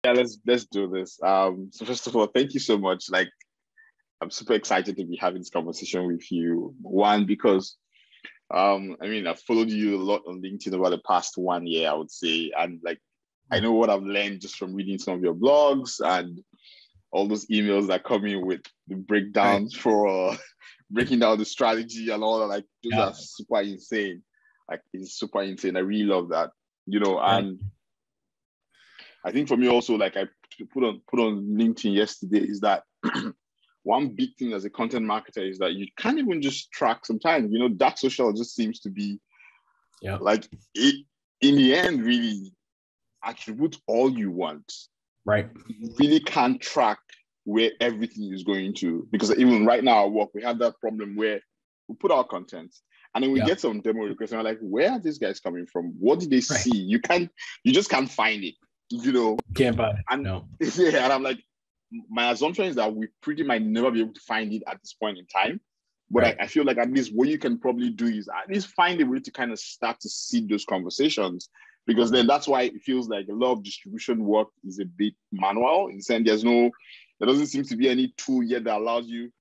Yeah, let's do this. So first of all, thank you so much. Like, I'm super excited to be having this conversation with you. One, because I mean, I've followed you a lot on LinkedIn over the past 1 year, I would say, and like, I know what I've learned just from reading some of your blogs and all those emails that come in with the breakdowns for breaking down the strategy and all that. Like, those are super insane. Like, it's super insane. I really love that. And I think for me also, like I put on LinkedIn yesterday, is that one big thing as a content marketer is that you can't even just track sometimes. Dark social just seems to be like it, in the end, really attribute all you want. Right. You really can't track where everything is going to, because even right now at work, we have that problem where we put our content and then we get some demo requests and we're like, where are these guys coming from? What did they see? You just can't find it. Can't find it. And no. Yeah, and I'm like, my assumption is that we pretty might never be able to find it at this point in time. But I feel like at least what you can probably do is at least find a way to kind of start to seed those conversations, because then that's why it feels like a lot of distribution work is a bit manual. In the sense, there doesn't seem to be any tool yet that allows you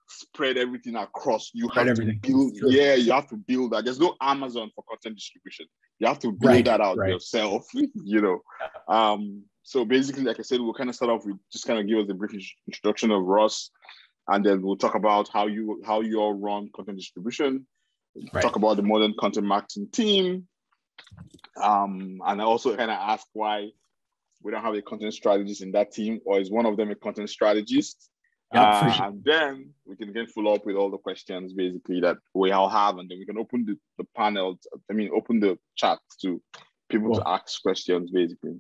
spread everything across. You have to build, you have to build that. There's no Amazon for content distribution. You have to build that out yourself, So basically, like I said, we'll kind of start off with just kind of give us a brief introduction of Ross, and then we'll talk about how you all run content distribution, talk about the modern content marketing team, and I also kind of ask why we don't have a content strategist in that team, or is one of them a content strategist? And then we can get follow up with all the questions basically that we all have, and then we can open the panel. Open the chat to people to ask questions basically.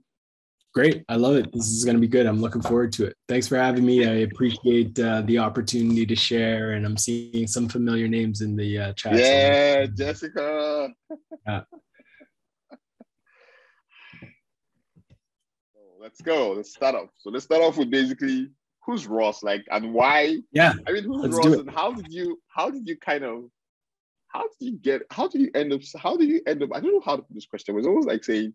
Great. I love it. This is going to be good. I'm looking forward to it. Thanks for having me. I appreciate the opportunity to share, and I'm seeing some familiar names in the chat. Yeah, Jessica. Let's go. Let's start off. So let's start off with basically who's Ross, like, and why? Yeah. I mean, who's Ross, and how did you end up? I don't know how to put this question. It was almost like saying,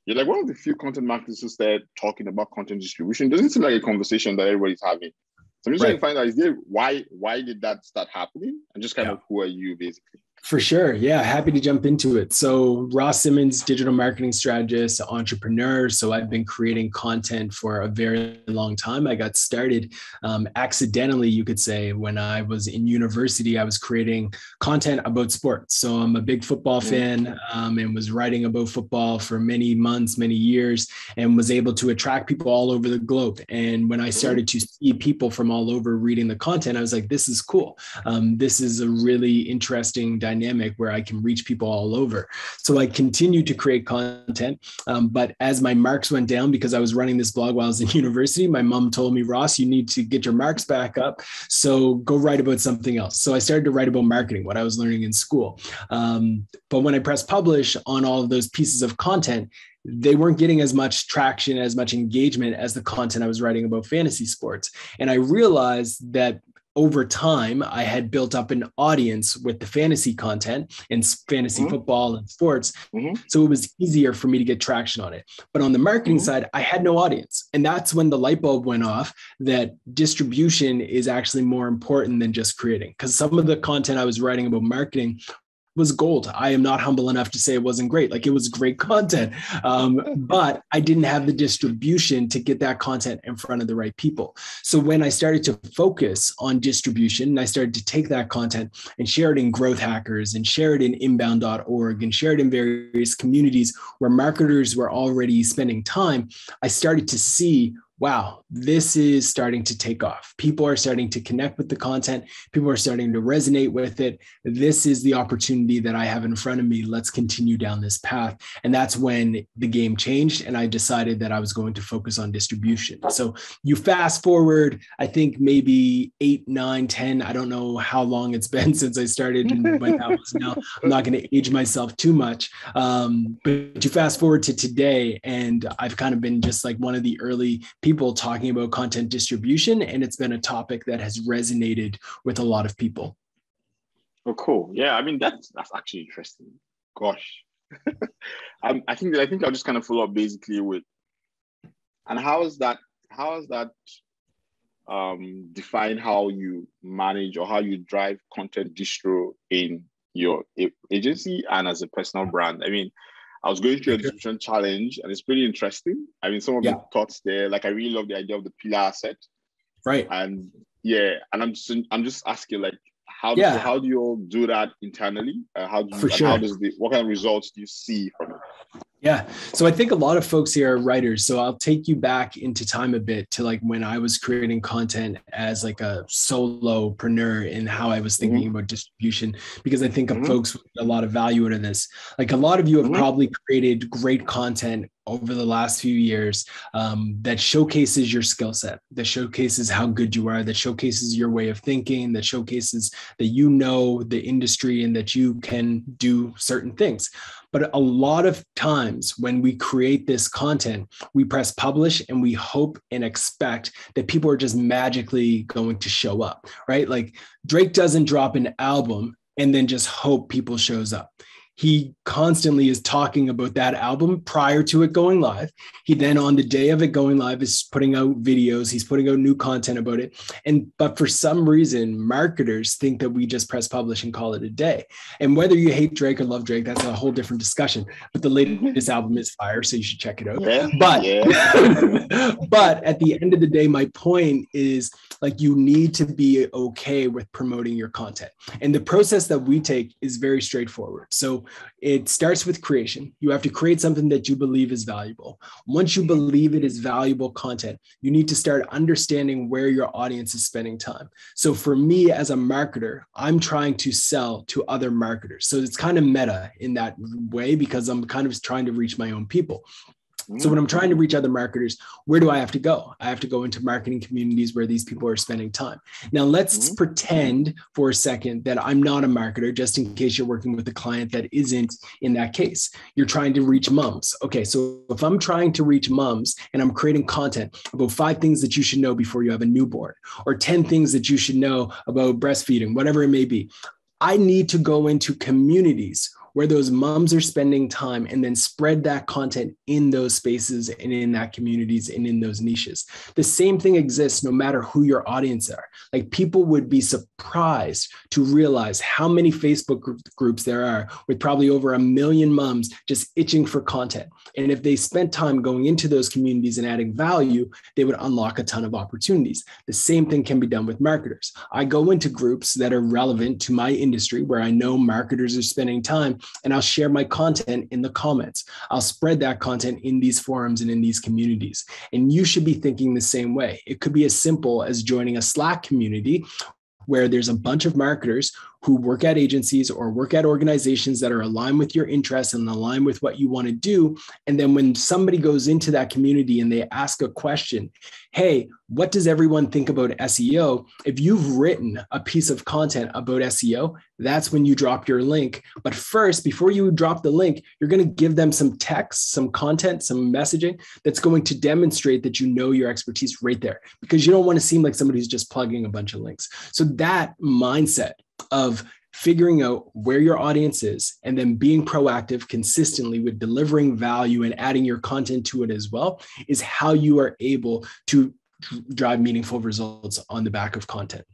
you're like one of the few content marketers who started talking about content distribution. It doesn't seem like a conversation that everybody's having. So I'm just trying to find out, why did that start happening? And just kind of who are you basically? For sure. Yeah. Happy to jump into it. So Ross Simmonds, digital marketing strategist, entrepreneur. So I've been creating content for a very long time. I got started accidentally, you could say, when I was in university. I was creating content about sports. So I'm a big football fan and was writing about football for many months, many years, and was able to attract people all over the globe. And when I started to see people from all over reading the content, I was like, this is cool. This is a really interesting dynamic where I can reach people all over. So I continued to create content. But as my marks went down, because I was running this blog while I was in university, my mom told me, Ross, you need to get your marks back up. So go write about something else. So I started to write about marketing, what I was learning in school. But when I pressed publish on all of those pieces of content, they weren't getting as much traction, as much engagement as the content I was writing about fantasy sports. And I realized that over time, I had built up an audience with the fantasy content and fantasy football and sports. So it was easier for me to get traction on it. But on the marketing side, I had no audience. And that's when the light bulb went off that distribution is actually more important than just creating. Because some of the content I was writing about marketing was gold. I am not humble enough to say it wasn't great. Like, it was great content, but I didn't have the distribution to get that content in front of the right people. So when I started to focus on distribution, and I started to take that content and share it in Growth Hackers and share it in inbound.org and share it in various communities where marketers were already spending time, I started to see, wow, this is starting to take off. People are starting to connect with the content. People are starting to resonate with it. This is the opportunity that I have in front of me. Let's continue down this path. And that's when the game changed. And I decided that I was going to focus on distribution. So you fast forward, I think maybe 8, 9, 10, I don't know how long it's been since I started and when that was now. I'm not going to age myself too much. But you fast forward to today, and I've kind of been just like one of the early people talking about content distribution, and it's been a topic that has resonated with a lot of people. Oh, cool. Yeah, I mean, that's actually interesting. Gosh. I think I'll just kind of follow up basically with, And how is that define how you manage or how you drive content distro in your agency and as a personal brand? I mean, I was going through a distribution challenge and it's pretty interesting. I mean, some of the thoughts there, like I really love the idea of the pillar asset. Right. And yeah, and I'm just asking, like, how do you all do that internally? How do you, how does what kind of results do you see from it? Yeah. So I think a lot of folks here are writers. So I'll take you back into time a bit to like when I was creating content as like a solopreneur and how I was thinking about distribution, because I think of folks with a lot of value into this. Like a lot of you have probably created great content over the last few years that showcases your skill set, that showcases how good you are, that showcases your way of thinking, that showcases that you know the industry and that you can do certain things. But a lot of times when we create this content, we press publish and we hope and expect that people are just magically going to show up, right? Like Drake doesn't drop an album and then just hope people shows up. He constantly is talking about that album prior to it going live. He then on the day of it going live is putting out videos. He's putting out new content about it. But for some reason, marketers think that we just press publish and call it a day. And whether you hate Drake or love Drake, that's a whole different discussion. But the latest album is fire, so you should check it out. But at the end of the day, my point is like you need to be okay with promoting your content. And the process that we take is very straightforward. So it starts with creation. You have to create something that you believe is valuable. Once you believe it is valuable content, you need to start understanding where your audience is spending time. So for me as a marketer, I'm trying to sell to other marketers. So it's kind of meta in that way because I'm kind of trying to reach my own people. So when I'm trying to reach other marketers, where do I have to go? I have to go into marketing communities where these people are spending time. Now, let's pretend for a second that I'm not a marketer, just in case you're working with a client that isn't in that case. You're trying to reach moms. Okay, so if I'm trying to reach moms and I'm creating content about 5 things that you should know before you have a newborn, or 10 things that you should know about breastfeeding, whatever it may be, I need to go into communities where those moms are spending time and then spread that content in those spaces and in that communities and in those niches. The same thing exists no matter who your audience are. Like people would be surprised to realize how many Facebook groups there are with probably over 1 million moms just itching for content. And if they spent time going into those communities and adding value, they would unlock a ton of opportunities. The same thing can be done with marketers. I go into groups that are relevant to my industry where I know marketers are spending time, and I'll share my content in the comments. I'll spread that content in these forums and in these communities. And you should be thinking the same way. It could be as simple as joining a Slack community where there's a bunch of marketers who work at agencies or work at organizations that are aligned with your interests and aligned with what you want to do. And then when somebody goes into that community and they ask a question, hey, what does everyone think about SEO? If you've written a piece of content about SEO, that's when you drop your link. But first, before you drop the link, you're going to give them some text, some content, some messaging that's going to demonstrate that you know your expertise right there, because you don't want to seem like somebody who's just plugging a bunch of links. So that mindset of figuring out where your audience is and then being proactive consistently with delivering value and adding your content to it as well is how you are able to drive meaningful results on the back of content.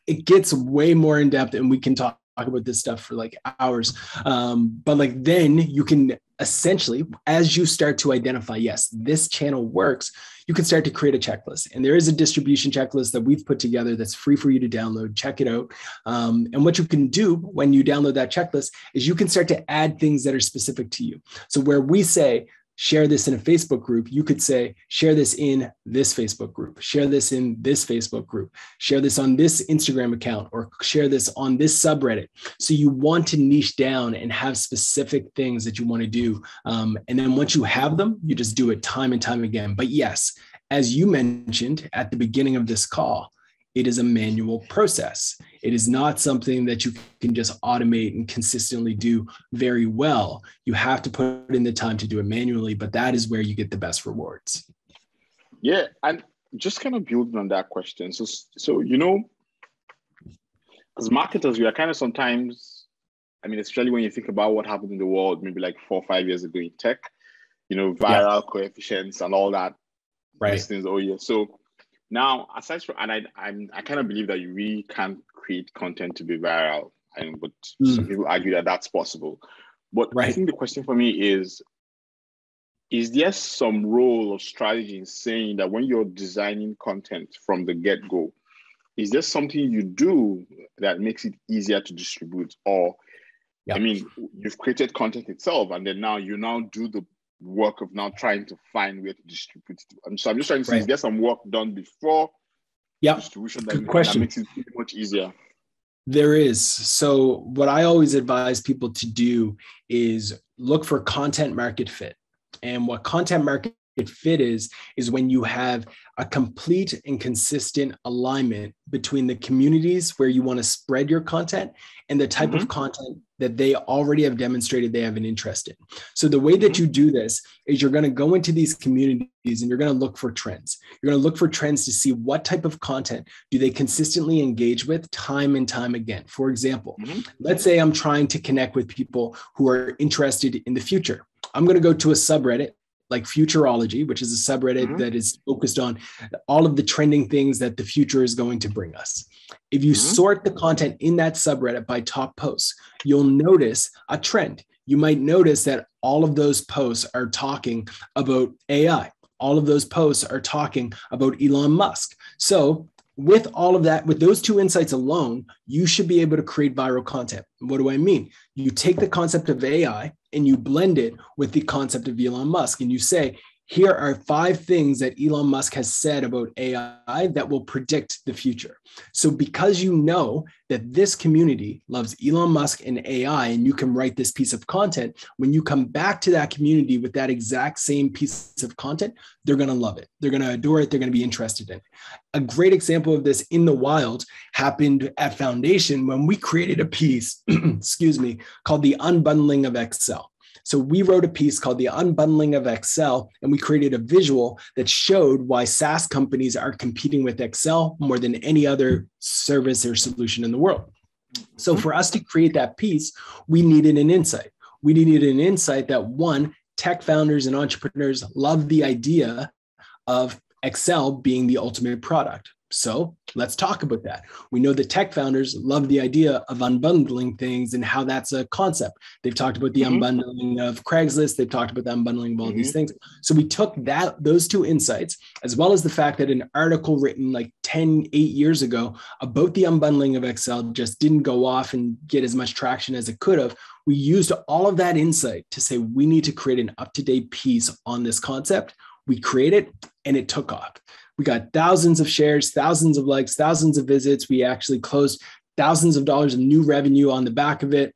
It gets way more in depth and we can talk about this stuff for like hours. But like then you can essentially, as you start to identify, yes, this channel works, you can start to create a checklist. And there is a distribution checklist that we've put together that's free for you to download. Check it out. And what you can do when you download that checklist is you can start to add things that are specific to you. So where we say, share this in a Facebook group, you could say, share this in this Facebook group, share this in this Facebook group, share this on this Instagram account, or share this on this subreddit. So you want to niche down and have specific things that you want to do. And then once you have them, you just do it time and time again. But yes, as you mentioned at the beginning of this call, it is a manual process. It is not something that you can just automate and consistently do very well. You have to put in the time to do it manually, but that is where you get the best rewards. Yeah, and just kind of building on that question. So you know, as marketers, we are kind of sometimes, I mean, especially when you think about what happened in the world, maybe like 4 or 5 years ago in tech, you know, viral coefficients and all that. Right. listings. Oh yeah. So now, aside from, and I kind of believe that you really can't create content to be viral, and but some people argue that that's possible. But I Right. think the question for me is there some role of strategy in saying that when you're designing content from the get-go, is there something you do that makes it easier to distribute? Or, I mean, you've created content itself, and then now you do the work of now trying to find where to distribute it. And so I'm just trying to see, is there some work done before distribution that makes it much easier? There is. So what I always advise people to do is look for content market fit. And what content market fit is when you have a complete and consistent alignment between the communities where you want to spread your content and the type of content that they already have demonstrated they have an interest in. So the way that you do this is you're going to go into these communities and you're going to look for trends. You're going to look for trends to see what type of content do they consistently engage with time and time again. For example, let's say I'm trying to connect with people who are interested in the future. I'm going to go to a subreddit like Futurology, which is a subreddit that is focused on all of the trending things that the future is going to bring us. If you sort the content in that subreddit by top posts, you'll notice a trend. You might notice that all of those posts are talking about AI. All of those posts are talking about Elon Musk. So with all of that, with those two insights alone, you should be able to create viral content. What do I mean? You take the concept of AI and you blend it with the concept of Elon Musk. And you say, here are 5 things that Elon Musk has said about AI that will predict the future. So because you know that this community loves Elon Musk and AI, and you can write this piece of content, when you come back to that community with that exact same piece of content, they're going to love it. They're going to adore it. They're going to be interested in it. A great example of this in the wild happened at Foundation when we created a piece, excuse me, called the Unbundling of Excel. So we wrote a piece called The Unbundling of Excel, and we created a visual that showed why SaaS companies are competing with Excel more than any other service or solution in the world. So for us to create that piece, we needed an insight. We needed an insight that, one, tech founders and entrepreneurs love the idea of Excel being the ultimate product. So let's talk about that. We know that tech founders love the idea of unbundling things and how that's a concept. They've talked about the unbundling of Craigslist. They've talked about the unbundling of all these things. So we took those two insights, as well as the fact that an article written like 8 years ago about the unbundling of Excel just didn't go off and get as much traction as it could have. We used all of that insight to say, we need to create an up-to-date piece on this concept. We created and it took off. We got thousands of shares, thousands of likes, thousands of visits. We actually closed thousands of dollars of new revenue on the back of it.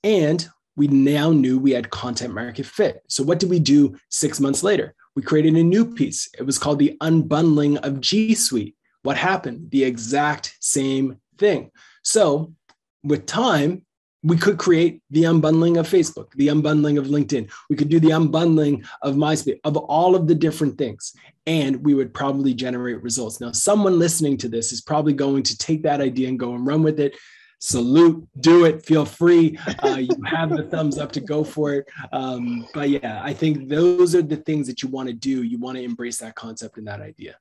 And we now knew we had content market fit. So what did we do 6 months later? We created a new piece. It was called the Unbundling of G Suite. What happened? The exact same thing. So with time, we could create the unbundling of Facebook, the unbundling of LinkedIn. We could do the unbundling of MySpace, of all of the different things, and we would probably generate results. Now, someone listening to this is probably going to take that idea and go and run with it. Salute, do it, feel free. You have the thumbs up to go for it. But yeah, I think those are the things that you want to do. You want to embrace that concept and that idea.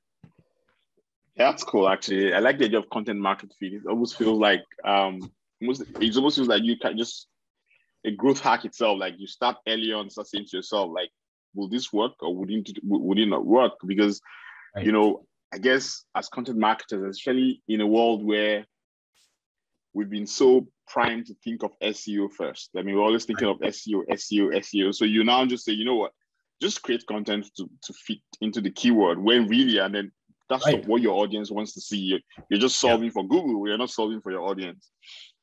Yeah, that's cool, actually. I like the idea of content market fit. It almost feels like it almost feels like you can just a growth hack itself. Like you start early on, start saying to yourself, like, will this work or would it not work? Because I guess as content marketers, especially in a world where we've been so primed to think of SEO first. I mean, we're always thinking of SEO. So you now just say, you know what, just create content to fit into the keyword when really, and then that's not what your audience wants to see. You're just solving for Google. You're not solving for your audience.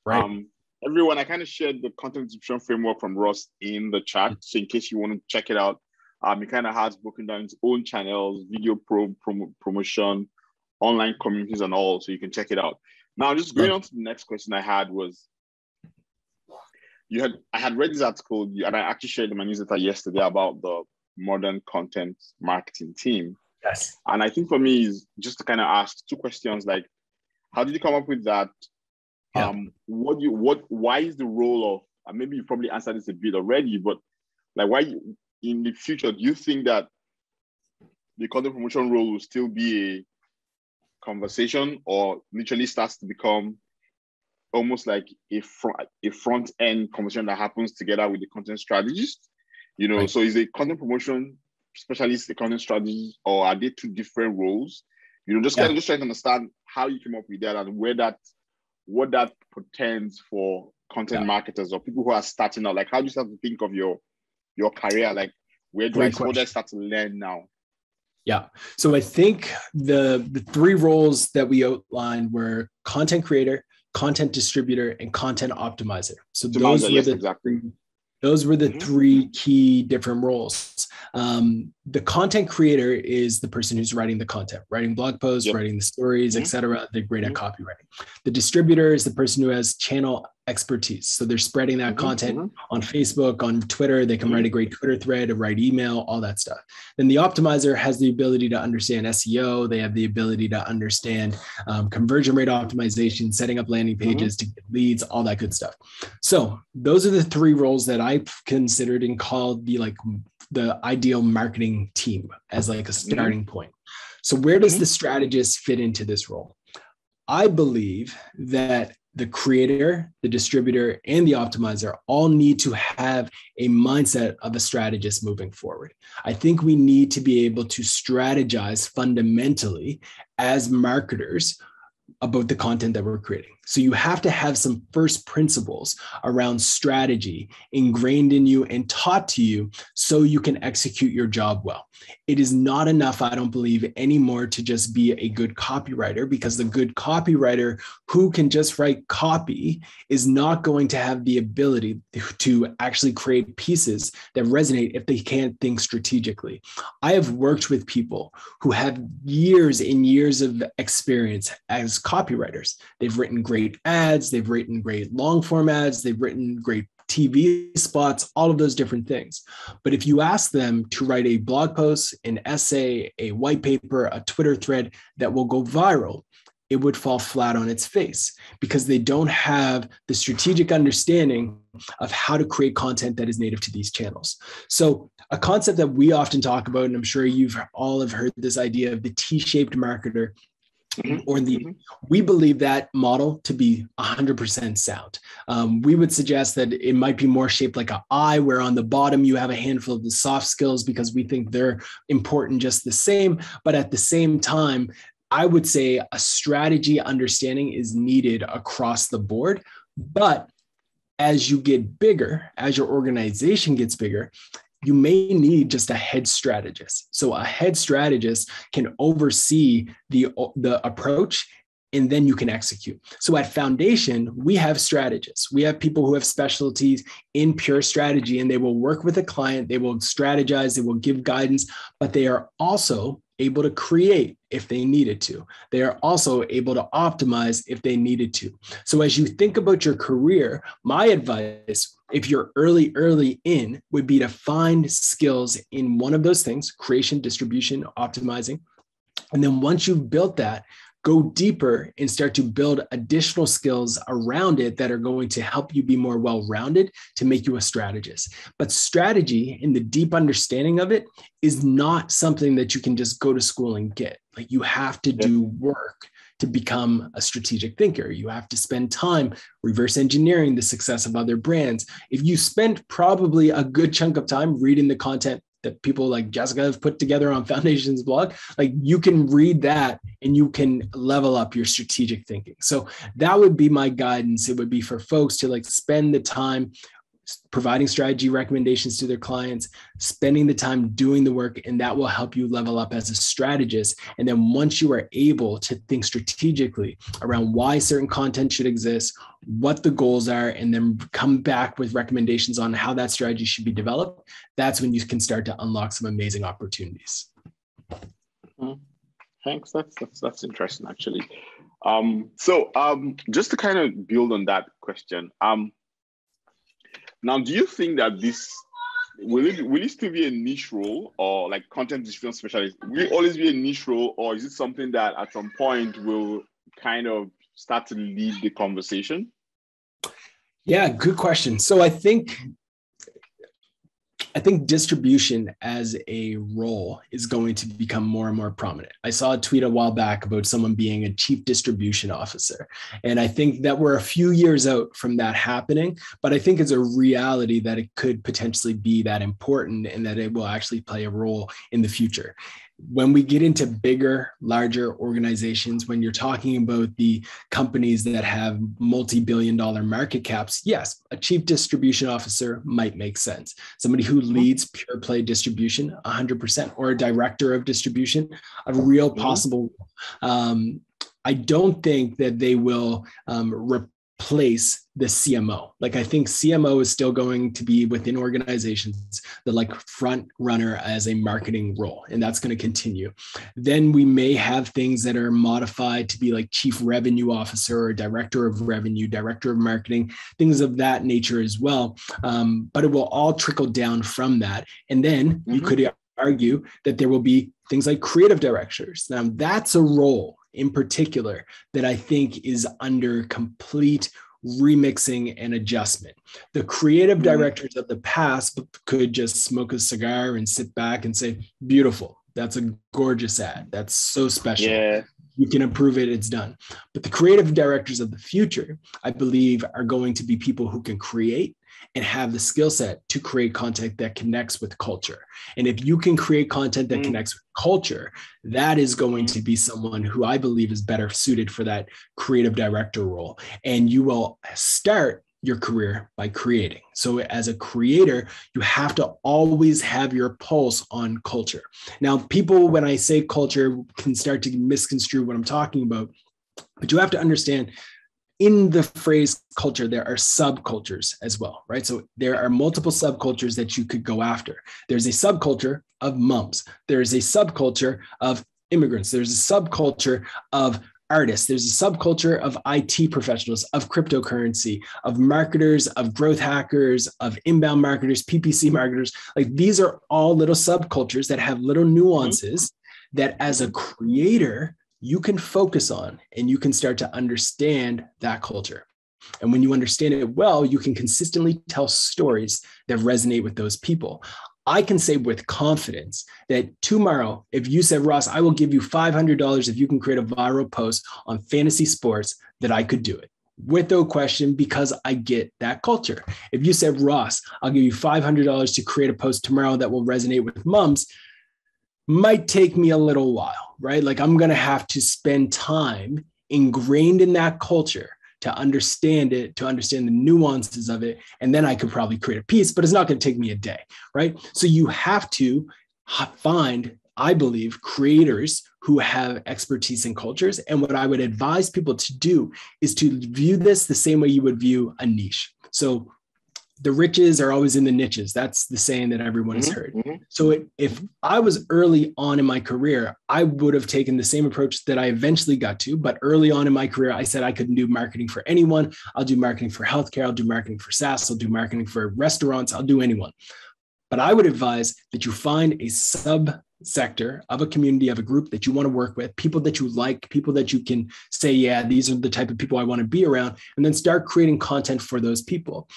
Right. Everyone, I kind of shared the content distribution framework from Ross in the chat. So in case you want to check it out, he kind of has broken down its own channels, video promotion, online communities and all. So you can check it out. Now, just going on to the next question I had was, I had read this article and I actually shared in my newsletter yesterday about the modern content marketing team. Yes. And I think for me is just to kind of ask 2 questions like, how did you come up with that? Yeah. Why is the role of, maybe you probably answered this a bit already, but like why in the future, do you think that the content promotion role will still be a conversation, or literally starts to become almost like a front end conversation that happens together with the content strategist? Right. So is a content promotion specialist a content strategist, or are they two different roles? Just trying to understand how you came up with that, and what that portends for content marketers or people who are starting out. Like, how do you start to think of your career? Like, what do I start to learn now? Yeah. So I think the three roles that we outlined were content creator, content distributor, and content optimizer. So those were the three key different roles. The content creator is the person who's writing the content, writing blog posts, writing the stories, etc. They're great at copywriting. The distributor is the person who has channel expertise. So they're spreading that content on Facebook, on Twitter. They can write a great Twitter thread, write email, all that stuff. Then the optimizer has the ability to understand SEO. They have the ability to understand conversion rate optimization, setting up landing pages to get leads, all that good stuff. So those are the three roles that I've considered and called the ideal marketing team as like a starting point. So where does the strategist fit into this role? I believe that the creator, the distributor, and the optimizer all need to have a mindset of a strategist moving forward. I think we need to be able to strategize fundamentally as marketers about the content that we're creating. So you have to have some first principles around strategy ingrained in you and taught to you so you can execute your job well. It is not enough, I don't believe, anymore to just be a good copywriter, because the good copywriter who can just write copy is not going to have the ability to actually create pieces that resonate if they can't think strategically. I have worked with people who have years and years of experience as copywriters. They've written great ads, they've written great long form ads, they've written great TV spots, all of those different things. But if you ask them to write a blog post, an essay, a white paper, a Twitter thread that will go viral, it would fall flat on its face, because they don't have the strategic understanding of how to create content that is native to these channels. So a concept that we often talk about, and I'm sure you've all have heard this idea of the T-shaped marketer, or we believe that model to be 100% sound. We would suggest that it might be more shaped like an I, where on the bottom you have a handful of the soft skills because we think they're important just the same. But at the same time, I would say a strategy understanding is needed across the board. But as you get bigger, as your organization gets bigger, you may need just a head strategist. So a head strategist can oversee the approach, and then you can execute. So at Foundation, we have strategists. We have people who have specialties in pure strategy, and they will work with a client, they will strategize, they will give guidance, but they are also able to create if they needed to. They are also able to optimize if they needed to. So as you think about your career, my advice, if you're early in, would be to find skills in one of those things: creation, distribution, optimizing. And then once you've built that, go deeper and start to build additional skills around it that are going to help you be more well-rounded to make you a strategist. But strategy and the deep understanding of it is not something that you can just go to school and get. Like, you have to do work to become a strategic thinker. You have to spend time reverse engineering the success of other brands. If you spend probably a good chunk of time reading the content that people like Jessica have put together on Foundation's blog, like, you can read that and you can level up your strategic thinking. So that would be my guidance. It would be for folks to spend the time providing strategy recommendations to their clients, spending the time doing the work, and that will help you level up as a strategist. And then once you are able to think strategically around why certain content should exist, what the goals are, and then come back with recommendations on how that strategy should be developed, that's when you can start to unlock some amazing opportunities. Thanks. That's interesting, actually. So just to kind of build on that question, now, do you think that this will it still be a niche role, or like content distribution specialist? Will it always be a niche role, or is it something that at some point will kind of start to lead the conversation? Yeah, good question. So I think I think distribution as a role is going to become more and more prominent. I saw a tweet a while back about someone being a chief distribution officer. And I think that we're a few years out from that happening, but I think it's a reality that it could potentially be that important and that it will actually play a role in the future. When we get into bigger, larger organizations, when you're talking about the companies that have multi-billion-dollar market caps, yes, a chief distribution officer might make sense. Somebody who leads pure play distribution, 100%, or a director of distribution, a real possible. I don't think that they will replace the CMO. Like, I think CMO is still going to be within organizations the like front runner as a marketing role, and that's going to continue. Then we may have things that are modified to be like chief revenue officer or director of revenue, director of marketing, things of that nature as well. But it will all trickle down from that. And then you could argue that there will be things like creative directors. Now, that's a role in particular that I think is under complete remixing and adjustment. The creative directors of the past could just smoke a cigar and sit back and say, beautiful, that's a gorgeous ad, that's so special. Yeah. You can approve it, it's done. But the creative directors of the future, I believe, are going to be people who can create and have the skill set to create content that connects with culture. And if you can create content that connects with culture, that is going to be someone who I believe is better suited for that creative director role. And you will start your career by creating. So as a creator, you have to always have your pulse on culture. Now, people, when I say culture, can start to misconstrue what I'm talking about, but you have to understand in the phrase culture, there are subcultures as well, right? So there are multiple subcultures that you could go after. There's a subculture of moms. There's a subculture of immigrants. There's a subculture of artists. There's a subculture of IT professionals, of cryptocurrency, of marketers, of growth hackers, of inbound marketers, PPC marketers. Like, these are all little subcultures that have little nuances that as a creator, you can focus on, and you can start to understand that culture. And when you understand it well, you can consistently tell stories that resonate with those people. I can say with confidence that tomorrow, if you said, Ross, I will give you $500 if you can create a viral post on fantasy sports, that I could do it without question, because I get that culture. If you said, Ross, I'll give you $500 to create a post tomorrow that will resonate with moms, might take me a little while, right? Like, I'm going to have to spend time ingrained in that culture to understand it, to understand the nuances of it. And then I could probably create a piece, but it's not going to take me a day, right? So you have to find, I believe, creators who have expertise in cultures. And what I would advise people to do is to view this the same way you would view a niche. So the riches are always in the niches. That's the saying that everyone has heard. So if I was early on in my career, I would have taken the same approach that I eventually got to. But early on in my career, I said I couldn't do marketing for anyone. I'll do marketing for healthcare. I'll do marketing for SaaS. I'll do marketing for restaurants. I'll do anyone. But I would advise that you find a subsector of a community, of a group that you want to work with, people that you like, people that you can say, yeah, these are the type of people I want to be around, and then start creating content for those people.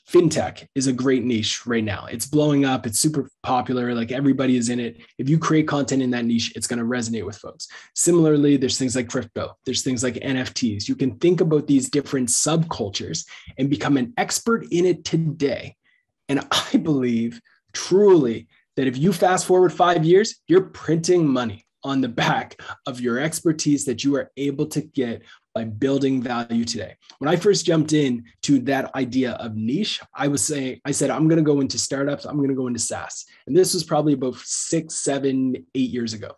Fintech is a great niche right now. It's blowing up. It's super popular. Like, everybody is in it. If you create content in that niche, it's going to resonate with folks. Similarly, there's things like crypto. There's things like NFTs. You can think about these different subcultures and become an expert in it today. And I believe truly that if you fast forward 5 years, you're printing money on the back of your expertise that you are able to get by building value today. When I first jumped into that idea of niche, I said, I'm going to go into startups. I'm going to go into SaaS. And this was probably about 6, 7, 8 years ago.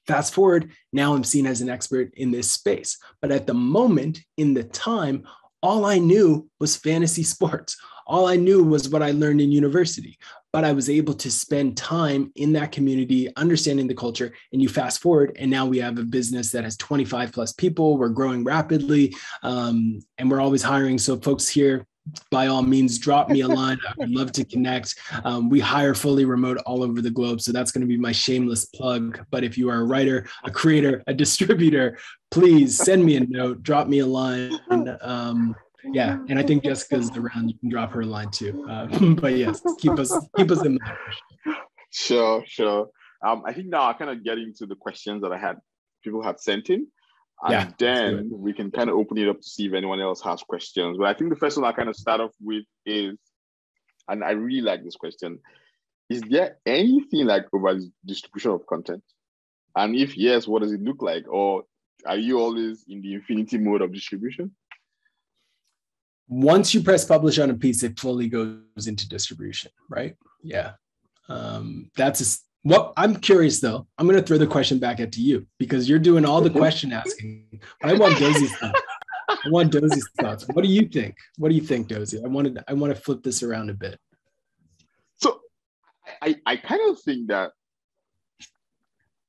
Fast forward, now I'm seen as an expert in this space. But at the moment, in the time, all I knew was fantasy sports. All I knew was what I learned in university. But I was able to spend time in that community, understanding the culture. And you fast forward, and now we have a business that has 25 plus people. We're growing rapidly, and we're always hiring. So folks here, by all means, drop me a line. I would love to connect. We hire fully remote all over the globe. So that's going to be my shameless plug. But if you are a writer, a creator, a distributor, please send me a note, drop me a line. Yeah, and I think Jessica's around. You can drop her a line too. But yes, keep us in mind. Sure, sure. I think now I kind of get into the questions that people had sent in, and then we can kind of open it up to see if anyone else has questions. But I think the first one I kind of start off with is, and I really like this question: is there anything like over distribution of content? And if yes, what does it look like? Or are you always in the infinity mode of distribution? Once you press publish on a piece, it fully goes into distribution, right? Yeah. Well, I'm curious though. I'm going to throw the question back at to you because you're doing all the question asking. I want Dozie's thoughts. What do you think? What do you think, Dozie? I want to flip this around a bit. So I kind of think that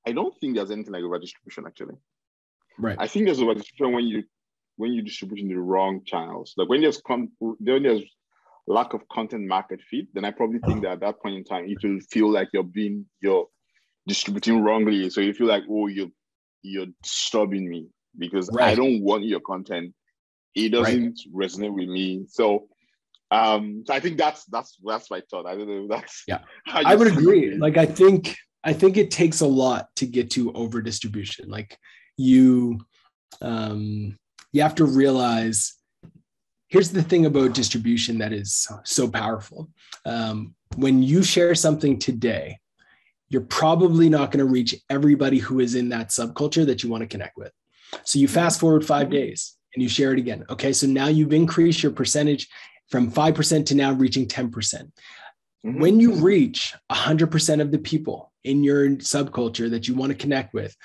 I don't think there's anything like over distribution actually. Right. I think there's over distribution when you distribute in the wrong channels. Like when there's lack of content market fit, then I probably think that at that point in time, it will feel like you're distributing wrongly. So you feel like, oh, you're disturbing me because I don't want your content. It doesn't resonate with me. So I think that's my thought. I don't know if that's I would agree. Like I think it takes a lot to get to over distribution. Like you have to realize, here's the thing about distribution that is so powerful. When you share something today, you're probably not going to reach everybody who is in that subculture that you want to connect with. So you fast forward 5 days and you share it again. Okay. So now you've increased your percentage from 5% to now reaching 10%. When you reach 100% of the people in your subculture that you want to connect with,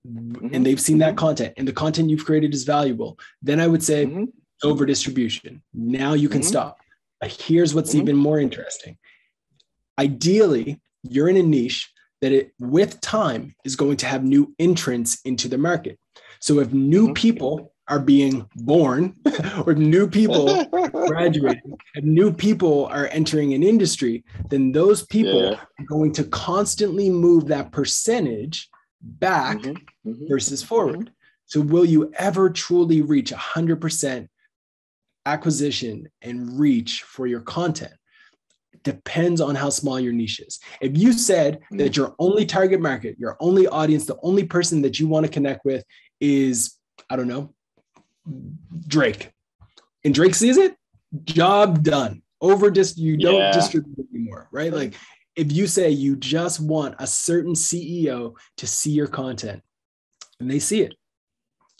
and they've seen that content and the content you've created is valuable, then I would say over distribution. Now you can stop. But here's what's even more interesting. Ideally, you're in a niche that with time is going to have new entrants into the market. So if new people are being born or new people graduating and new people are entering an industry, then those people are going to constantly move that percentage back versus forward. So will you ever truly reach 100% acquisition and reach for your content? Depends on how small your niche is. If you said that your only target market, your only audience, the only person that you want to connect with is, I don't know, Drake, and Drake sees it, job done. Don't distribute anymore, right? Like if you say you just want a certain CEO to see your content and they see it,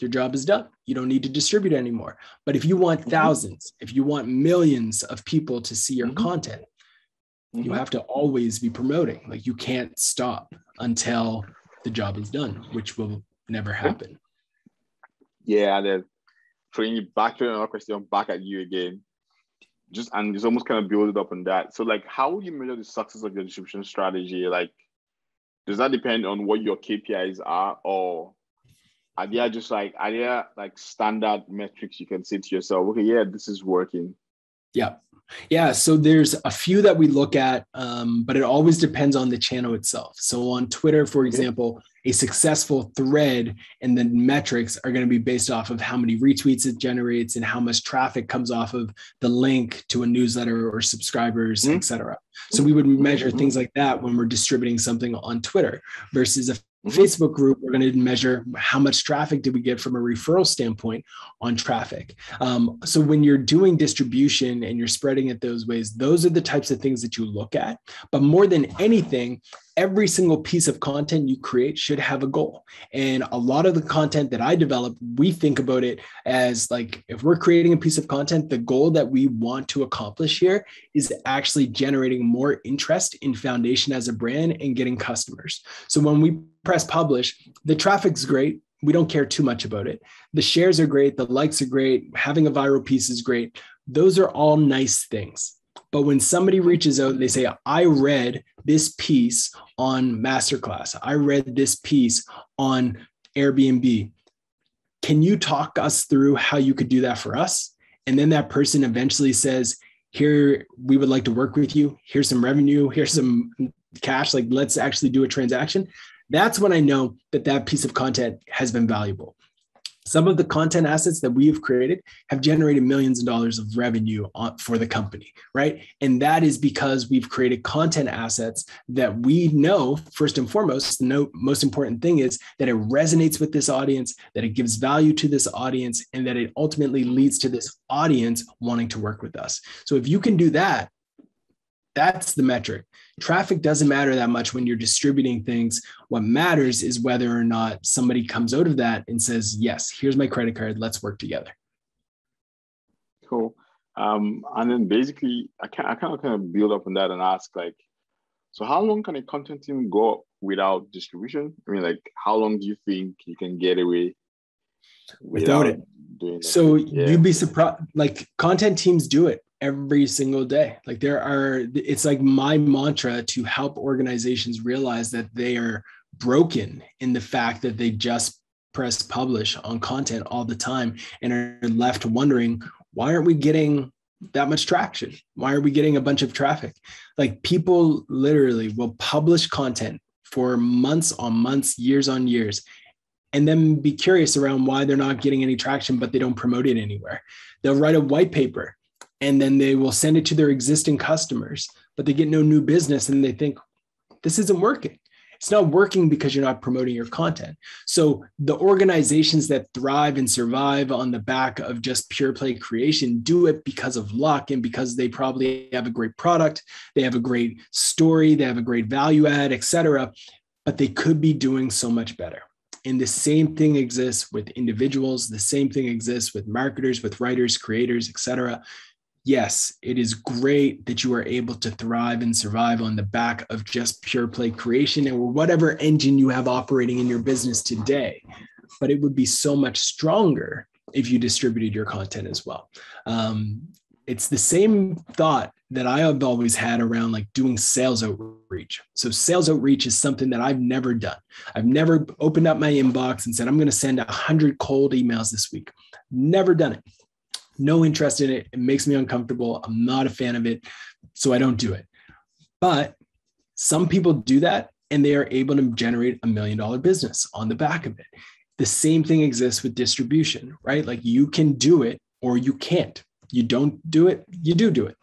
your job is done. You don't need to distribute anymore. But if you want thousands, if you want millions of people to see your content, you have to always be promoting. Like you can't stop until the job is done, which will never happen. Yeah, then throwing you back to another question, back at you again. And it's almost kind of build it up on that. So like, how would you measure the success of your distribution strategy? Like, does that depend on what your KPIs are, or are there standard metrics you can say to yourself, okay, yeah, this is working? Yeah. So there's a few that we look at, but it always depends on the channel itself. So on Twitter, for example, a successful thread and the metrics are going to be based off of how many retweets it generates and how much traffic comes off of the link to a newsletter or subscribers, et cetera. So we would measure things like that when we're distributing something on Twitter versus a Facebook group. We're going to measure how much traffic did we get from a referral standpoint on traffic. So when you're doing distribution and you're spreading it those ways, those are the types of things that you look at. But more than anything, every single piece of content you create should have a goal. And a lot of the content that I develop, we think about it as like, if we're creating a piece of content, the goal that we want to accomplish here is actually generating more interest in Foundation as a brand and getting customers. So when we press publish, the traffic's great. We don't care too much about it. The shares are great. The likes are great. Having a viral piece is great. Those are all nice things. But when somebody reaches out and they say, I read this piece on Masterclass, I read this piece on Airbnb, can you talk us through how you could do that for us? And then that person eventually says, here, we would like to work with you. Here's some revenue. Here's some cash. Like, let's actually do a transaction. That's when I know that that piece of content has been valuable. Some of the content assets that we have created have generated millions of dollars of revenue for the company, right? And that is because we've created content assets that we know, first and foremost, the most important thing is that it resonates with this audience, that it gives value to this audience, and that it ultimately leads to this audience wanting to work with us. So if you can do that, that's the metric. Traffic doesn't matter that much when you're distributing things. What matters is whether or not somebody comes out of that and says, yes, here's my credit card, let's work together. Cool. And then basically, I kind of build up on that and ask, like, so how long can a content team go without distribution? I mean, like, how long do you think you can get away without it doing that? So you'd be surprised, like content teams do it every single day. Like it's like my mantra to help organizations realize that they are broken in the fact that they just press publish on content all the time and are left wondering, why aren't we getting that much traction? Why are we getting a bunch of traffic? Like people literally will publish content for months on months, years on years, and then be curious around why they're not getting any traction, but they don't promote it anywhere. They'll write a white paper and then they will send it to their existing customers, but they get no new business and they think, this isn't working. It's not working because you're not promoting your content. So the organizations that thrive and survive on the back of just pure play creation do it because of luck and because they probably have a great product, they have a great story, they have a great value add, et cetera, but they could be doing so much better. And the same thing exists with individuals. The same thing exists with marketers, with writers, creators, et cetera. Yes, it is great that you are able to thrive and survive on the back of just pure play creation or whatever engine you have operating in your business today. But it would be so much stronger if you distributed your content as well. It's the same thought that I have always had around like doing sales outreach. So sales outreach is something that I've never done. I've never opened up my inbox and said, I'm going to send 100 cold emails this week. Never done it. No interest in it. It makes me uncomfortable. I'm not a fan of it, so I don't do it. But some people do that and they are able to generate $1 million business on the back of it. The same thing exists with distribution, right? Like you can do it or you can't. You don't do it, you do it.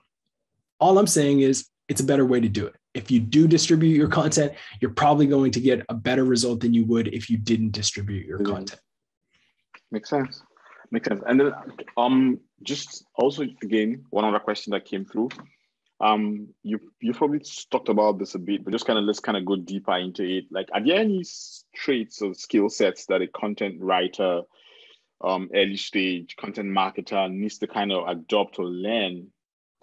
All I'm saying is it's a better way to do it. If you do distribute your content, you're probably going to get a better result than you would if you didn't distribute your content. Makes sense. And then just also again, one other question that came through. You probably talked about this a bit, but just let's go deeper into it. Like, are there any traits or skill sets that a content writer, early stage content marketer needs to kind of adopt or learn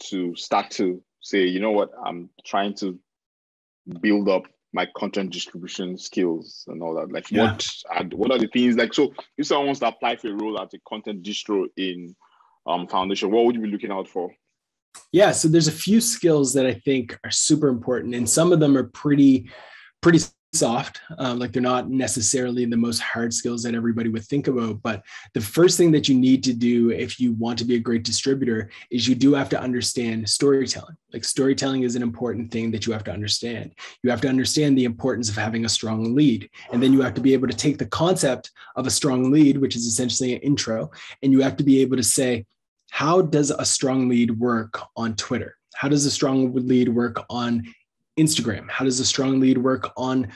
to start to say, you know what, I'm trying to build up my content distribution skills and all that? Like, what are the things, like, so if someone wants to apply for a role as a content distro in Foundation, what would you be looking out for? Yeah, so there's a few skills that I think are super important, and some of them are pretty soft. Like they're not necessarily the most hard skills that everybody would think about. But the first thing that you need to do if you want to be a great distributor is you do have to understand storytelling. Like storytelling is an important thing that you have to understand. You have to understand the importance of having a strong lead. And then you have to be able to take the concept of a strong lead, which is essentially an intro, and you have to be able to say, how does a strong lead work on Twitter? How does a strong lead work on Instagram? How does a strong lead work on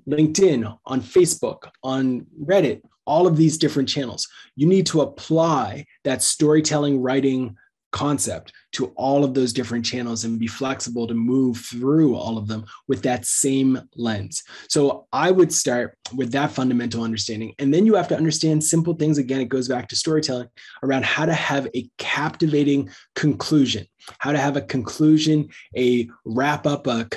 LinkedIn, on Facebook, on Reddit, all of these different channels? You need to apply that storytelling writing concept to all of those different channels and be flexible to move through all of them with that same lens. So I would start with that fundamental understanding. And then you have to understand simple things. Again, it goes back to storytelling around how to have a captivating conclusion, how to have a conclusion, a wrap up, a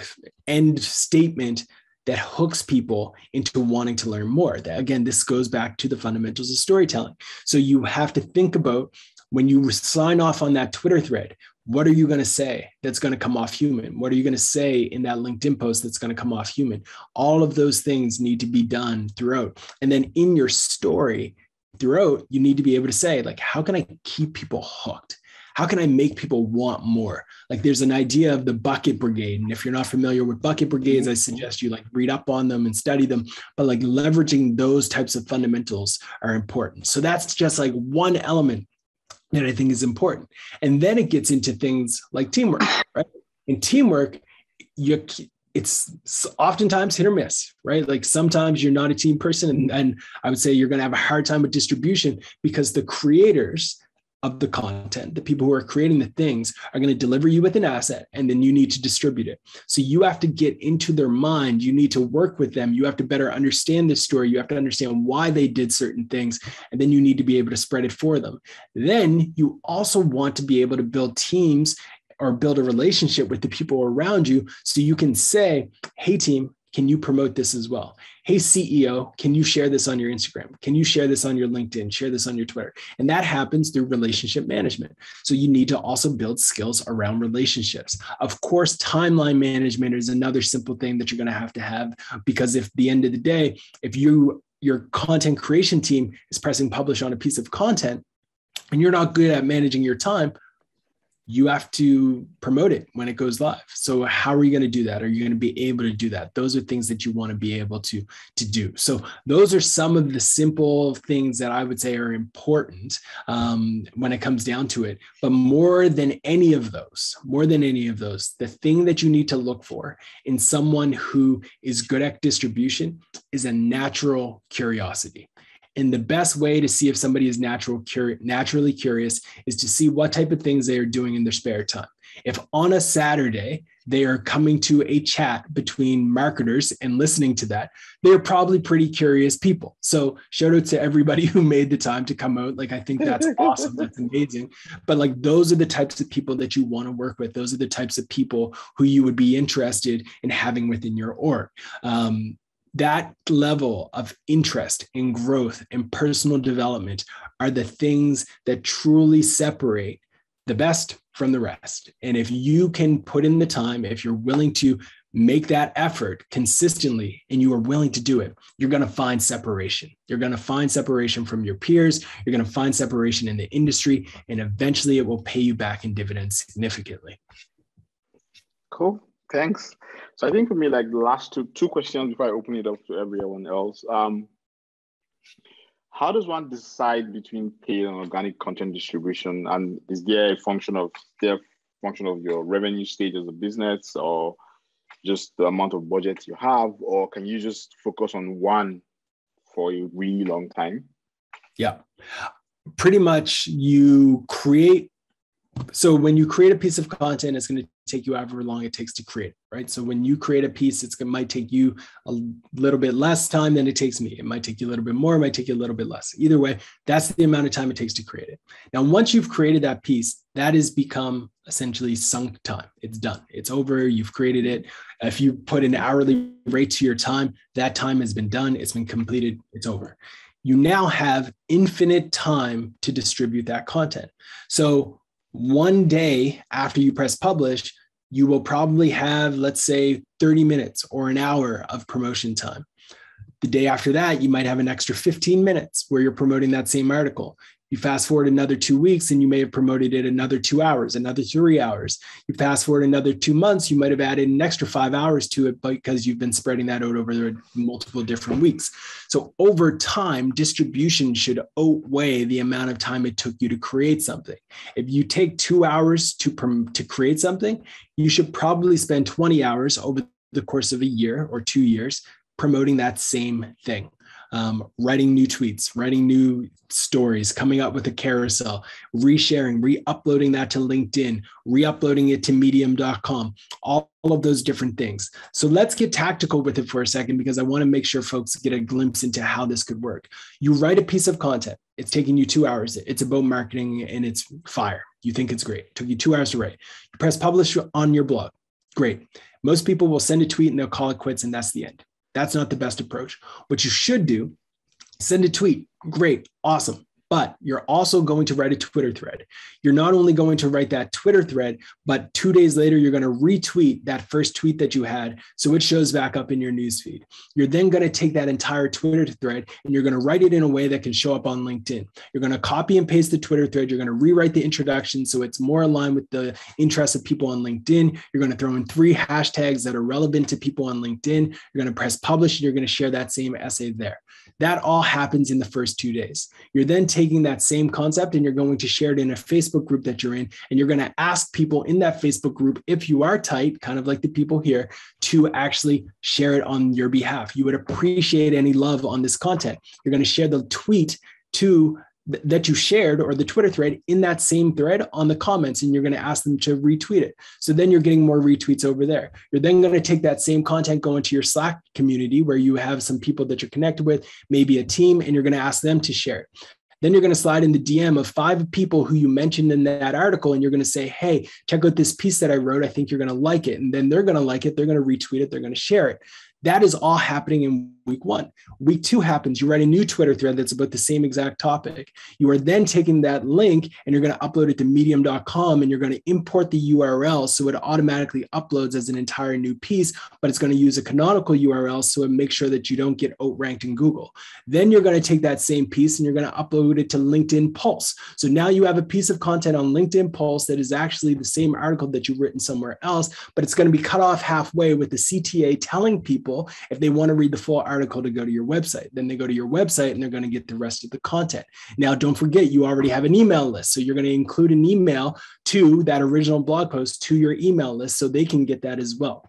end statement that hooks people into wanting to learn more. Again, this goes back to the fundamentals of storytelling. So you have to think about, when you sign off on that Twitter thread, what are you going to say that's going to come off human? What are you going to say in that LinkedIn post that's going to come off human? All of those things need to be done throughout. And then in your story throughout, you need to be able to say, like, how can I keep people hooked? How can I make people want more? Like there's an idea of the bucket brigade. And if you're not familiar with bucket brigades, I suggest you like read up on them and study them, but like leveraging those types of fundamentals are important. So that's just like one element that I think is important. And then it gets into things like teamwork, right? In teamwork, it's oftentimes hit or miss, right? Like sometimes you're not a team person, and I would say you're going to have a hard time with distribution because the creators of the content, the people who are creating the things, are going to deliver you with an asset, and then you need to distribute it. So you have to get into their mind. You need to work with them. You have to better understand the story. You have to understand why they did certain things, and then you need to be able to spread it for them. Then you also want to be able to build teams or build a relationship with the people around you so you can say, hey, team, can you promote this as well? Hey, CEO, can you share this on your Instagram? Can you share this on your LinkedIn? Share this on your Twitter? And that happens through relationship management. So you need to also build skills around relationships. Of course, timeline management is another simple thing that you're going to have, because if at the end of the day, if your content creation team is pressing publish on a piece of content and you're not good at managing your time, you have to promote it when it goes live. So how are you going to do that? Are you going to be able to do that? Those are things that you want to be able to do. So those are some of the simple things that I would say are important when it comes down to it. But more than any of those, the thing that you need to look for in someone who is good at distribution is a natural curiosity. And the best way to see if somebody is naturally curious is to see what type of things they are doing in their spare time. If on a Saturday, they are coming to a chat between marketers and listening to that, they're probably pretty curious people. So shout out to everybody who made the time to come out. Like, I think that's awesome. That's amazing. But like, those are the types of people that you want to work with. Those are the types of people who you would be interested in having within your org. That level of interest and growth and personal development are the things that truly separate the best from the rest. And if you can put in the time, if you're willing to make that effort consistently and you are willing to do it, you're going to find separation. You're going to find separation from your peers. You're going to find separation in the industry, and eventually it will pay you back in dividends significantly. Cool. Thanks. So I think for me, like the last two questions before I open it up to everyone else. How does one decide between paid and organic content distribution? And is there a function of your revenue stage as a business, or just the amount of budget you have, or can you just focus on one for a really long time? Yeah, pretty much so when you create a piece of content, it's going to take you however long it takes to create, right? So when you create a piece, it might take you a little bit less time than it takes me. It might take you a little bit more, it might take you a little bit less. Either way, that's the amount of time it takes to create it. Now, once you've created that piece, that has become essentially sunk time. It's done. It's over. You've created it. If you put an hourly rate to your time, that time has been done. It's been completed. It's over. You now have infinite time to distribute that content. So one day after you press publish, you will probably have, let's say, 30 minutes or an hour of promotion time. The day after that, you might have an extra 15 minutes where you're promoting that same article. You fast forward another 2 weeks and you may have promoted it another 2 hours, another 3 hours. You fast forward another 2 months, you might have added an extra 5 hours to it because you've been spreading that out over multiple different weeks. So over time, distribution should outweigh the amount of time it took you to create something. If you take 2 hours to create something, you should probably spend 20 hours over the course of a year or 2 years promoting that same thing. Writing new tweets, writing new stories, coming up with a carousel, resharing, re-uploading that to LinkedIn, re-uploading it to medium.com, all of those different things. So let's get tactical with it for a second, because I want to make sure folks get a glimpse into how this could work. You write a piece of content. It's taking you 2 hours. It's about marketing and it's fire. You think it's great. It took you 2 hours to write. You press publish on your blog. Great. Most people will send a tweet and they'll call it quits, and that's the end. That's not the best approach. What you should do, send a tweet. Great, awesome. but you're also going to write a Twitter thread. You're not only going to write that Twitter thread, but 2 days later, you're going to retweet that first tweet that you had, so it shows back up in your newsfeed. You're then going to take that entire Twitter thread and you're going to write it in a way that can show up on LinkedIn. You're going to copy and paste the Twitter thread. You're going to rewrite the introduction so it's more aligned with the interests of people on LinkedIn. You're going to throw in 3 hashtags that are relevant to people on LinkedIn. You're going to press publish and you're going to share that same essay there. That all happens in the first 2 days. You're then taking that same concept and you're going to share it in a Facebook group that you're in, and you're going to ask people in that Facebook group, if you are tight, kind of like the people here, to actually share it on your behalf. You would appreciate any love on this content. You're going to share the tweet that you shared or the Twitter thread in that same thread on the comments, and you're going to ask them to retweet it. So then you're getting more retweets over there. You're then going to take that same content, go into your Slack community where you have some people that you're connected with, maybe a team, and you're going to ask them to share it. Then you're going to slide in the DM of 5 people who you mentioned in that article, and you're going to say, hey, check out this piece that I wrote. I think you're going to like it. And then they're going to like it. They're going to retweet it. They're going to share it. That is all happening in week 1. Week 2 happens. You write a new Twitter thread that's about the same exact topic. You are then taking that link and you're going to upload it to medium.com, and you're going to import the URL so it automatically uploads as an entire new piece, but it's going to use a canonical URL so it makes sure that you don't get outranked in Google. Then you're going to take that same piece and you're going to upload it to LinkedIn Pulse. So now you have a piece of content on LinkedIn Pulse that is actually the same article that you've written somewhere else, but it's going to be cut off halfway with the CTA telling people if they want to read the full article to go to your website. Then they go to your website and they're going to get the rest of the content. Now, don't forget, you already have an email list. So you're going to include an email to that original blog post to your email list so they can get that as well.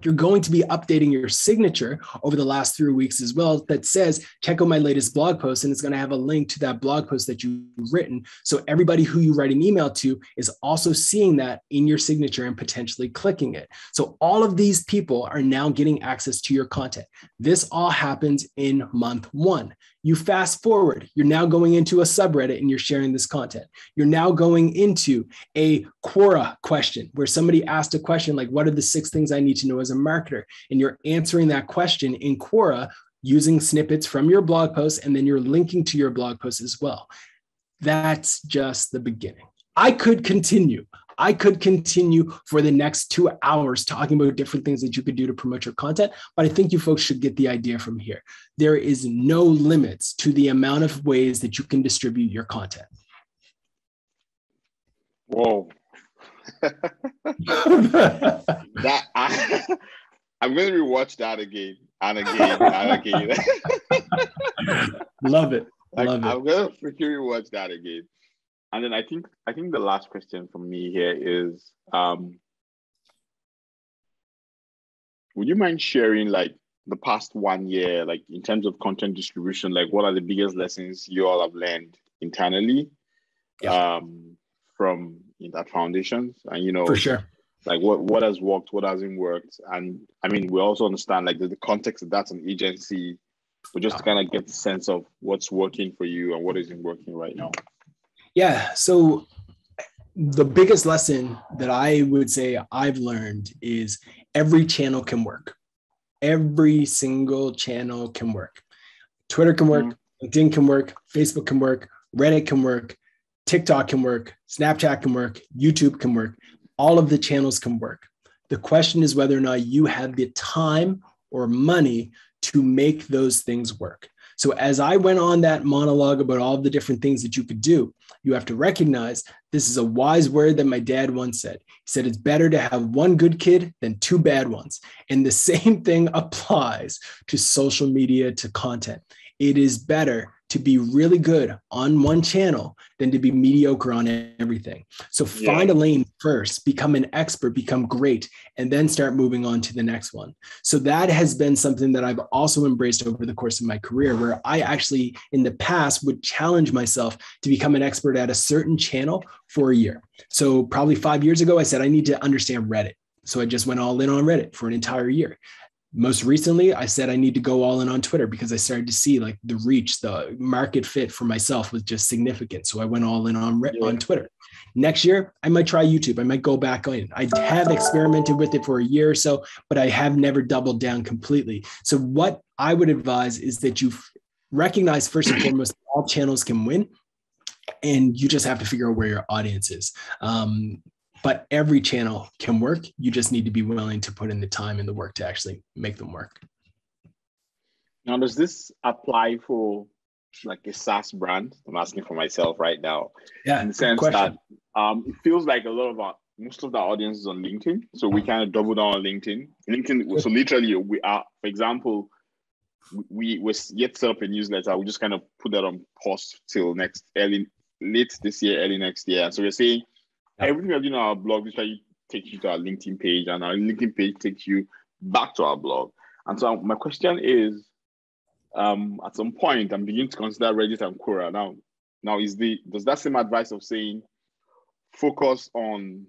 You're going to be updating your signature over the last 3 weeks as well that says, check out my latest blog post, and it's going to have a link to that blog post that you've written. So everybody who you write an email to is also seeing that in your signature and potentially clicking it. So all of these people are now getting access to your content. This all happens in month 1. You fast forward, you're now going into a subreddit and you're sharing this content. You're now going into a Quora question where somebody asked a question like, what are the 6 things I need to know as a marketer? And you're answering that question in Quora using snippets from your blog post, and then you're linking to your blog post as well. That's just the beginning. I could continue for the next 2 hours talking about different things that you could do to promote your content, but I think you folks should get the idea from here. There is no limits to the amount of ways that you can distribute your content. Whoa. I'm going to rewatch that again and again and again. Love it. I'm going to freaking rewatch that again. And then I think the last question from me here is, would you mind sharing like the past 1 year, like in terms of content distribution, like what are the biggest lessons you all have learned internally from that foundations? And, for sure, like what has worked, what hasn't worked. And I mean, we also understand like the context that that's an agency, but just to kind of get the sense of what's working for you and what isn't working right now. Yeah. So the biggest lesson that I would say I've learned is every channel can work. Every single channel can work. Twitter can work, LinkedIn can work, Facebook can work, Reddit can work, TikTok can work, Snapchat can work, YouTube can work. All of the channels can work. The question is whether or not you have the time or money to make those things work. So as I went on that monologue about all the different things that you could do, you have to recognize this is a wise word that my dad once said. He said, it's better to have 1 good kid than 2 bad ones. And the same thing applies to social media, to content. It is better to be really good on one channel than to be mediocre on everything. So find a lane first, become an expert, become great, and then start moving on to the next one. So that has been something that I've also embraced over the course of my career, where I actually in the past would challenge myself to become an expert at a certain channel for a year. So probably 5 years ago, I said, I need to understand Reddit. So I just went all in on Reddit for an entire year. Most recently, I said I need to go all in on Twitter because I started to see like the reach, the market fit for myself was just significant. So I went all in on Twitter. Next year, I might try YouTube. I might go back in. I have experimented with it for a year or so, but I have never doubled down completely. So what I would advise is that you recognize first and foremost, all channels can win, and you just have to figure out where your audience is. But every channel can work. You just need to be willing to put in the time and the work to actually make them work. Now, does this apply for like a SaaS brand? I'm asking for myself right now. Yeah, in the sense that it feels like most of the audience is on LinkedIn. So we kind of double down on LinkedIn. So literally we are, for example, we yet to set up a newsletter. We just kind of put that on pause till late this year, early next year. So we're saying everything we're doing on our blog literally takes you to our LinkedIn page, and our LinkedIn page takes you back to our blog. And so my question is, at some point, I'm beginning to consider Reddit and Quora. Now does that same advice of saying focus on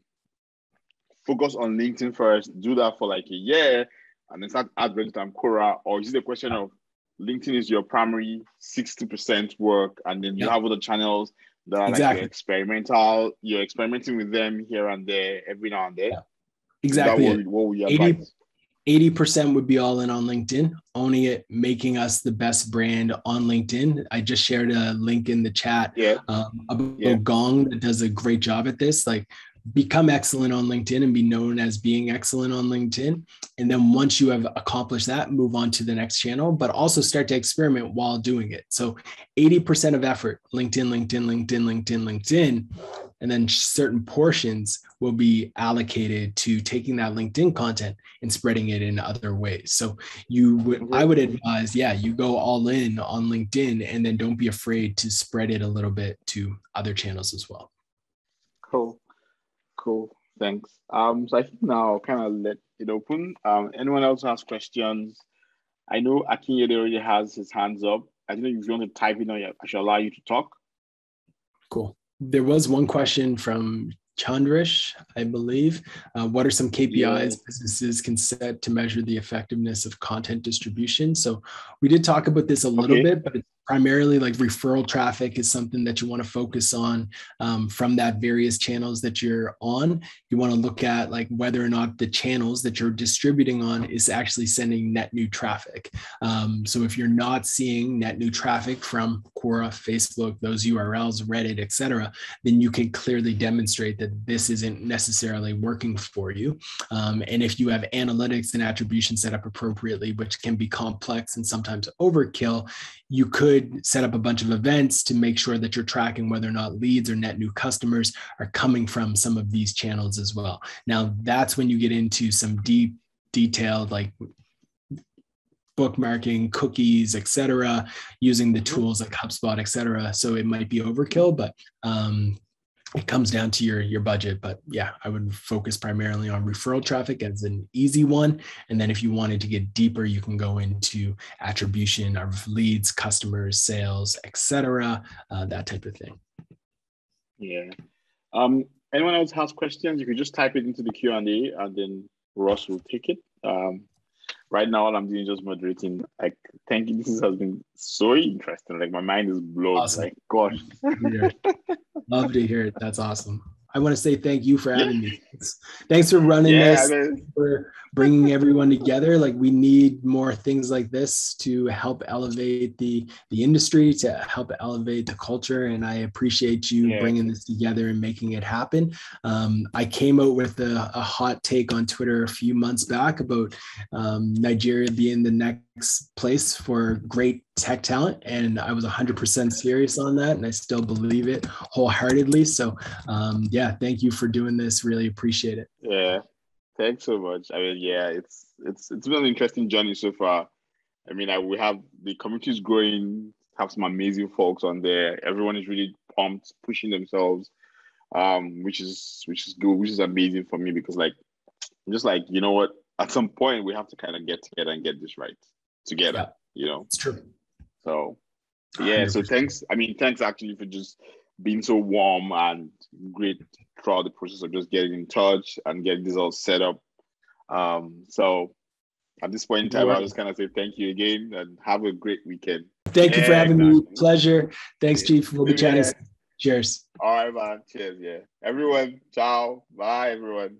LinkedIn first, do that for like a year, and then start add Reddit and Quora, or is it a question of LinkedIn is your primary 60% work, and then you have other channels that are like experimental, you're experimenting with them here and there, every now and then? Exactly. What would you advise? 80% would be all in on LinkedIn, owning it, making us the best brand on LinkedIn. I just shared a link in the chat about Gong that does a great job at this. Like, become excellent on LinkedIn and be known as being excellent on LinkedIn. And then once you have accomplished that, move on to the next channel, but also start to experiment while doing it. So 80% of effort, LinkedIn. And then certain portions will be allocated to taking that LinkedIn content and spreading it in other ways. So I would advise, you go all in on LinkedIn, and then don't be afraid to spread it a little bit to other channels as well. Cool. Thanks. So I think now I'll kind of let it open. Anyone else has questions? I know Akinyede already has his hands up. I don't know if you want to type it on, I shall allow you to talk. Cool. There was one question from Chandrish, I believe. What are some KPIs businesses can set to measure the effectiveness of content distribution? So we did talk about this a little bit, but primarily like referral traffic is something that you want to focus on from that various channels that you're on. You want to look at like whether or not the channels that you're distributing on is actually sending net new traffic. So if you're not seeing net new traffic from Quora, Facebook, those URLs, Reddit, etc., then you can clearly demonstrate that this isn't necessarily working for you. And if you have analytics and attribution set up appropriately, which can be complex and sometimes overkill, you could set up a bunch of events to make sure that you're tracking whether or not leads or net new customers are coming from some of these channels as well. Now, that's when you get into some detailed like bookmarking, cookies, etc., using the tools like HubSpot, etc. So it might be overkill, but it comes down to your budget. But I would focus primarily on referral traffic as an easy one. And then if you wanted to get deeper, you can go into attribution of leads, customers, sales, etc., that type of thing. Yeah. Anyone else has questions? You could just type it into the Q&A, and then Ross will take it. Right now, all I'm doing is just moderating. Like, thank you. This has been so interesting. Like, my mind is blown. Awesome. Like, gosh. Love to hear it. That's awesome. I want to say thank you for having me. Thanks for running this, for bringing everyone together. Like, we need more things like this to help elevate the industry, to help elevate the culture. And I appreciate you bringing this together and making it happen. I came out with a hot take on Twitter a few months back about Nigeria being the next place for great tech talent. And I was 100% serious on that. And I still believe it wholeheartedly. So thank you for doing this. Really appreciate it. Yeah. Thanks so much. I mean, it's been an interesting journey so far. I mean, we have the community is growing, have some amazing folks on there. Everyone is really pumped, pushing themselves, which is good, which is amazing for me, because like, I'm just like, you know what, at some point we have to kind of get together and get this right together, you know? It's true. So, so thanks. I mean, thanks actually for just being so warm and great throughout the process of just getting in touch and getting this all set up. So at this point in time, I'll just kind of say thank you again and have a great weekend. Thank you for having me. Pleasure. Thanks, Chief. We'll be chatting. Cheers. All right, man. Cheers. Yeah. Everyone. Ciao. Bye, everyone.